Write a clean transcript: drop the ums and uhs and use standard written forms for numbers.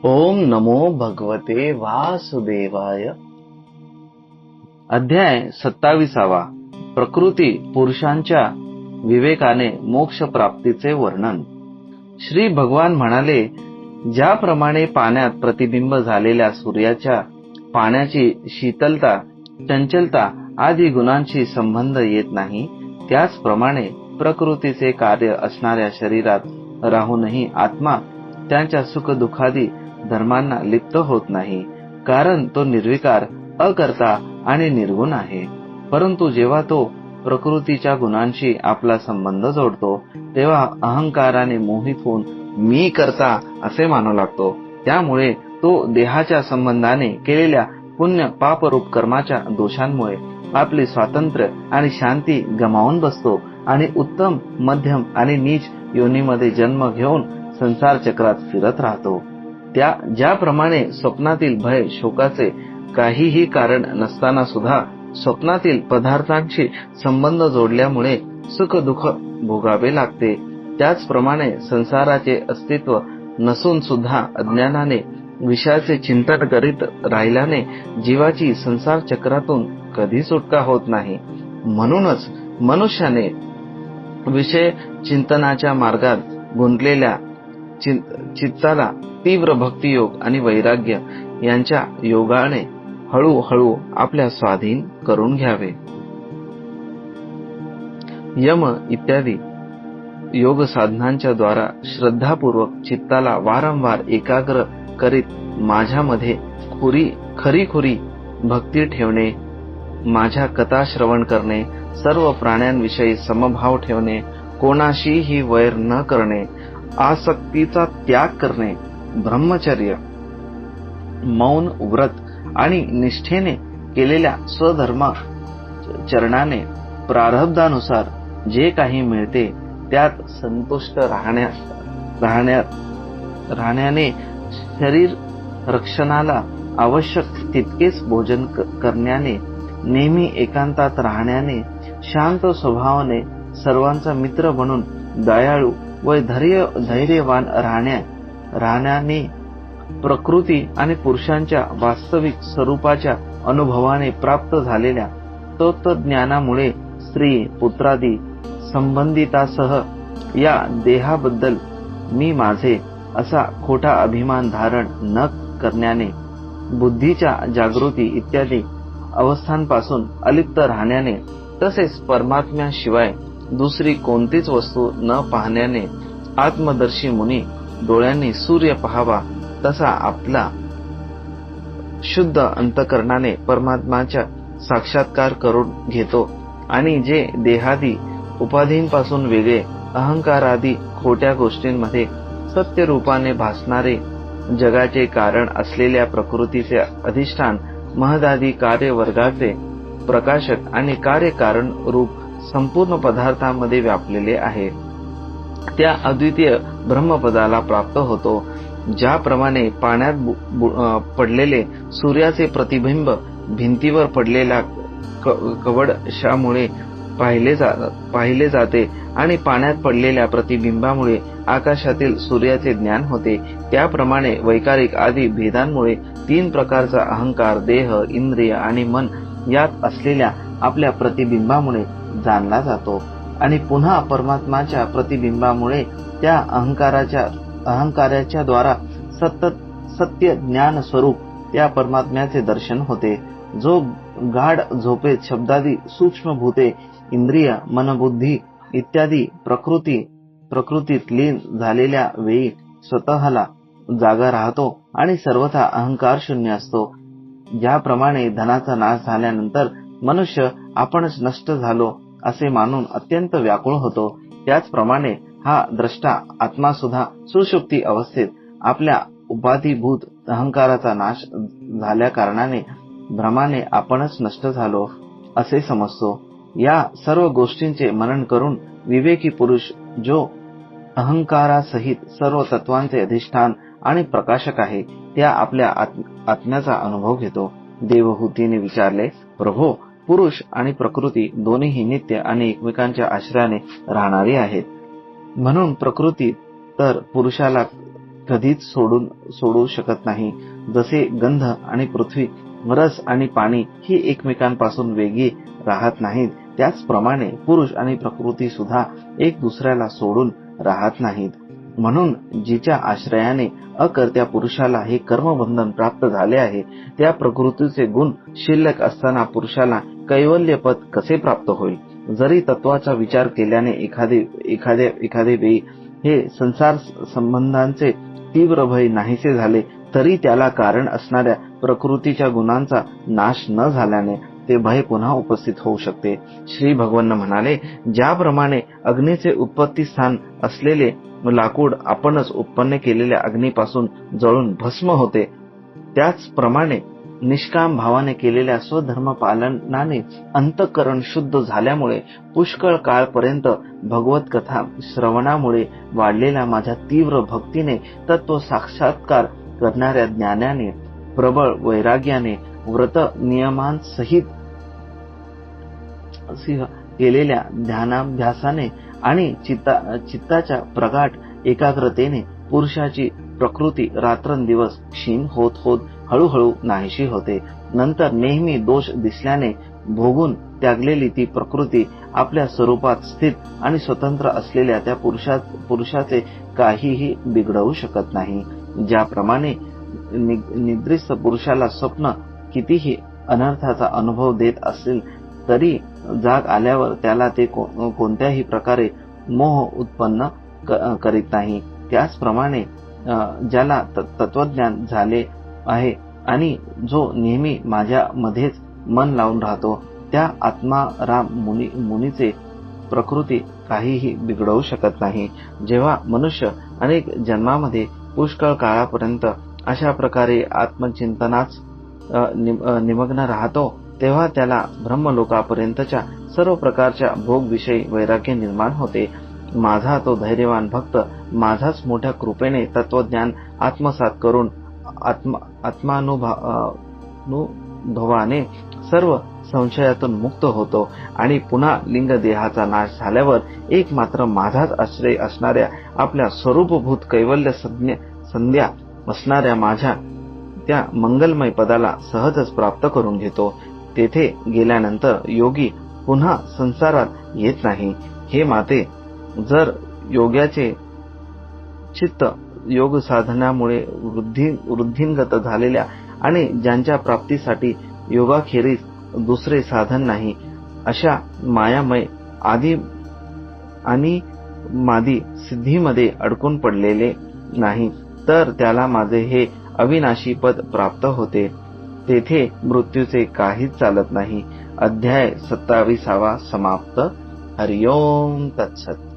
ओम नमो भगवते वासुदेवाय. अध्याय 27. प्रकृती पुरुषांच्या विवेकाने मोक्ष प्राप्तीचे वर्णन. श्री भगवान म्हणाले, ज्याप्रमाणे पाण्यात प्रतिबिंब झालेल्या सूर्याच्या पाण्याची शीतलता, चंचलता आदी गुणांशी संबंध येत नाही, त्याचप्रमाणे प्रकृतीचे कार्य असणाऱ्या शरीरात राहूनही आत्मा त्यांच्या सुखदुःखादी धर्मांना लिप्त होत नाही, कारण तो निर्विकार, अकर्ता आणि निर्गुण आहे. परंतु जेव्हा तो प्रकृतीच्या गुणांशी आपला संबंध जोडतो, तेव्हा अहंकाराने मोहित होऊन मी करता असे मानू लागतो. त्यामुळे तो देहाच्या संबंधाने केलेल्या पुण्य पापरूप कर्माच्या दोषांमुळे आपले स्वातंत्र्य आणि शांती गमावून बसतो आणि उत्तम, मध्यम आणि नीच योनीमध्ये जन्म घेऊन संसार चक्रात फिरत राहतो. ज्याप्रमाणे स्वप्नातील भय शोकाचे काहीही कारण नसताना सुद्धा स्वप्नातील पदार्थांशी संबंध जोडल्यामुळे सुख दुःख भोगावे लागते, त्याचप्रमाणे संसाराचे अस्तित्व नसून सुद्धा अज्ञानाने विषयाचे चिंतन करीत राहिल्याने जीवाची संसार चक्रातून कधी सुटका होत नाही. म्हणूनच मनुष्याने विषय चिंतनाच्या मार्गात गुंतलेल्या चित्ताला तीव्र भक्तियोग आणि वैराग्य यांच्या योगाने हळूहळू आपल्या स्वाधीन करून घ्यावे. यम इत्यादी योग साधनांच्या द्वारा श्रद्धापूर्वक चित्ताला वारंवार एकाग्र करीत माझ्यामध्ये खरी भक्ती ठेवणे, माझ्या कथा श्रवण करणे, सर्व प्राण्यांविषयी समभाव ठेवणे, कोणाशीही वैर न करणे, आसक्तीचा त्याग करणे, ब्रह्मचर्य, मौन व्रत आणि निष्ठेने केलेल्या स्वधर्म चरणाने प्रारब्धानुसार जे काही मिळते त्यात संतुष्ट राहण्याने, शरीर रक्षणाला आवश्यक तितकेच भोजन करण्याने, नेहमी एकांतात राहण्याने, शांत स्वभावाने सर्वांचा मित्र बनून दयाळू व धैर्यवान राहण्याने, प्रकृती आणि पुरुषांच्या वास्तविक स्वरूपाच्या अनुभवाने प्राप्त झालेल्या तत्वज्ञानामुळे स्त्री पुत्रादी संबंधितासह या देहाबद्दल मी माझे असा खोटा अभिमान धारण न करण्याने, बुद्धीच्या जागृती इत्यादी अवस्थांपासून अलिप्त राहण्याने, तसेच परमात्म्याशिवाय दुसरी कोणतीच वस्तू न पाहण्याने, आत्मदर्शी मुनी डोळ्यांनी सूर्य पहावा तसा आपला शुद्ध अंतकरणाने परमात्म्याचा साक्षात्कार करून घेतो आणि जे देहादी उपाधींपासून वेगळे अहंकारादी खोट्या गोष्टींमध्ये सत्य रूपाने भासणारे जगाचे कारण असलेल्या प्रकृतीचे अधिष्ठान, महदादी कार्यवर्गाचे प्रकाशक आणि कार्यकारण रूप संपूर्ण पदार्थांमध्ये व्यापलेले आहे, त्या अद्वितीय ब्रह्मपदाला प्राप्त होतो. ज्याप्रमाणे पाण्यात पडलेले सूर्याचे प्रतिबिंब भिंतीवर पडलेल्या कवडशामुळे पाहिले जाते आणि पाण्यात पडलेल्या प्रतिबिंबामुळे आकाशातील सूर्याचे ज्ञान होते, त्याप्रमाणे वैकारिक आदी भेदांमुळे 3 प्रकारचा अहंकार, देह, इंद्रिय आणि मन यात असलेल्या आपल्या प्रतिबिंबामुळे जाणला जातो आणि पुन्हा परमात्म्याच्या प्रतिबिंबामुळे त्या अहंकाराच्या द्वारा सत्य ज्ञान स्वरूप त्या परमात्म्याचे दर्शन होते, जो गाढ झोपेत शब्दादी सूक्ष्म भूते, इंद्रिय, मनबुद्धी इत्यादी प्रकृतीत लीन झालेल्या वेळी स्वतःला जागा राहतो आणि सर्वथा अहंकार शून्य असतो. ज्याप्रमाणे धनाचा नाश झाल्यानंतर मनुष्य आपणच नष्ट झालो असे मानून अत्यंत व्याकुळ होतो, त्याचप्रमाणे हा द्रष्टा आत्मा सुद्धा सुषुप्ती अवस्थेत आपल्या उपाधिभूत अहंकाराचा नाश झाल्या कारणाने भ्रमाने आपणच नष्ट झालो असे समजतो. या सर्व गोष्टींचे मनन करून विवेकी पुरुष, जो अहंकारासहित सर्व तत्वांचे अधिष्ठान आणि प्रकाशक आहे, त्या आपल्या आत्म्याचा अनुभव घेतो. देवहूतीने विचारले, प्रभो, पुरुष आणि प्रकृती दोन्हीही नित्य आणि एकमेकांच्या आश्रयाने राहणारी आहेत. म्हणून प्रकृती तर पुरुषाला कधीच सोडू शकत नाही. जसे गंध आणि पृथ्वी, रस आणि पाणी ही एकमेकांपासून वेगळी राहत नाहीत, त्याचप्रमाणे पुरुष आणि प्रकृती सुद्धा एक दुसऱ्याला सोडून राहत नाहीत. म्हणून जिच्या आश्रयाने अकर्त्या पुरुषाला हे कर्मबंधन प्राप्त झाले आहे, त्या प्रकृतीचे गुण शिल्लक असताना पुरुषाला कैवल्यपद कसे प्राप्त होईल? जरी तत्वाचा विचार केल्याने एखादे वेळी हे संसार संबंधांचे तीव्र भय नाहीसे झाले, तरी त्याला कारण असणाऱ्या प्रकृतीच्या गुणांचा नाश न झाल्याने ते भय पुन्हा उपस्थित होऊ शकते. श्री भगवान म्हणाले, ज्याप्रमाणे अग्नीचे उत्पत्ती स्थान असलेले लाकूड आपणच उत्पन्न केलेल्या अग्नीपासून जळून भस्म होते, त्याचप्रमाणे निष्काम भावाने केलेल्या स्वधर्म पालनाने अंतःकरण शुद्ध झाल्यामुळे पुष्कळ काळपर्यंत भगवत कथा श्रवणामुळे वाढलेल्या माझ्या तीव्र भक्तीने, तत्व साक्षात्कार करणाऱ्या ज्ञानाने, प्रबळ वैराग्याने, व्रत नियमांसहित केलेल्या ध्यानाभ्यासाने आणि चित्ताच्या प्रगाढ एकाग्रतेने पुरुषाची प्रकृती रात्रंदिवस क्षीण होत होत हळूहळू नाहीशी होते. नंतर नेहमी दोष दिसल्याने भोगून त्यागलेली ती प्रकृती आपल्या स्वरूपात स्थित आणि स्वतंत्र असलेल्या त्या पुरुषाचे काहीही बिघडवू शकत नाही. ज्याप्रमाणे निद्रिस्त पुरुषाला स्वप्न कितीही अनर्थाचा अनुभव देत असेल तरी जाग आल्यावर त्याला ते कोणत्याही प्रकारे मोह उत्पन्न करीत नाही. त्याचप्रमाणे ज्याला तत्वज्ञान झाले आहे आणि जो नेहमी माझ्या मध्येच मन लावून राहतो, त्या आत्माराम मुनीचे प्रकृती काहीही बिघडवू शकत नाही. जेव्हा मनुष्य अनेक जन्मामध्ये पुष्कळ काळापर्यंत अशा प्रकारे आत्मचिंतनाच निमग्न राहतो, तेव्हा त्याला ब्रह्मलोकापर्यंतच्या सर्व प्रकारच्या भोगविषयी वैराग्य निर्माण होते. माझा तो धैर्यवान भक्त माझाच मोठ्या कृपेने तत्वज्ञान आत्मसात करून आत्मानुभवाने सर्व संशयातून मुक्त होतो आणि पुन्हा लिंग देहाचा नाश झाल्यावर एकमात्र माझाच आश्रय असणाऱ्या आपल्या स्वरूपभूत कैवल्य संध्या असणाऱ्या माझ्या त्या मंगलमय पदाला सहजच प्राप्त करून घेतो. तेथे गेल्यानंतर योगी पुन्हा संसारात येत नाही. हे माते, जर योग्याचे चित्त योग साधनामुळे वृद्धिंगत झालेल्या आणि ज्यांच्या प्राप्तीसाठी योगाखेरीज दुसरे साधन नाही, अशा मायामय आदि आणि मादी सिद्धीमध्ये अडकून पडलेले नाही, तर त्याला माझे हे अविनाशी पद प्राप्त होते. तेथे मृत्यूचे काहीच चालत नाही. अध्याय 27 समाप्त. हरिओम तत्सत.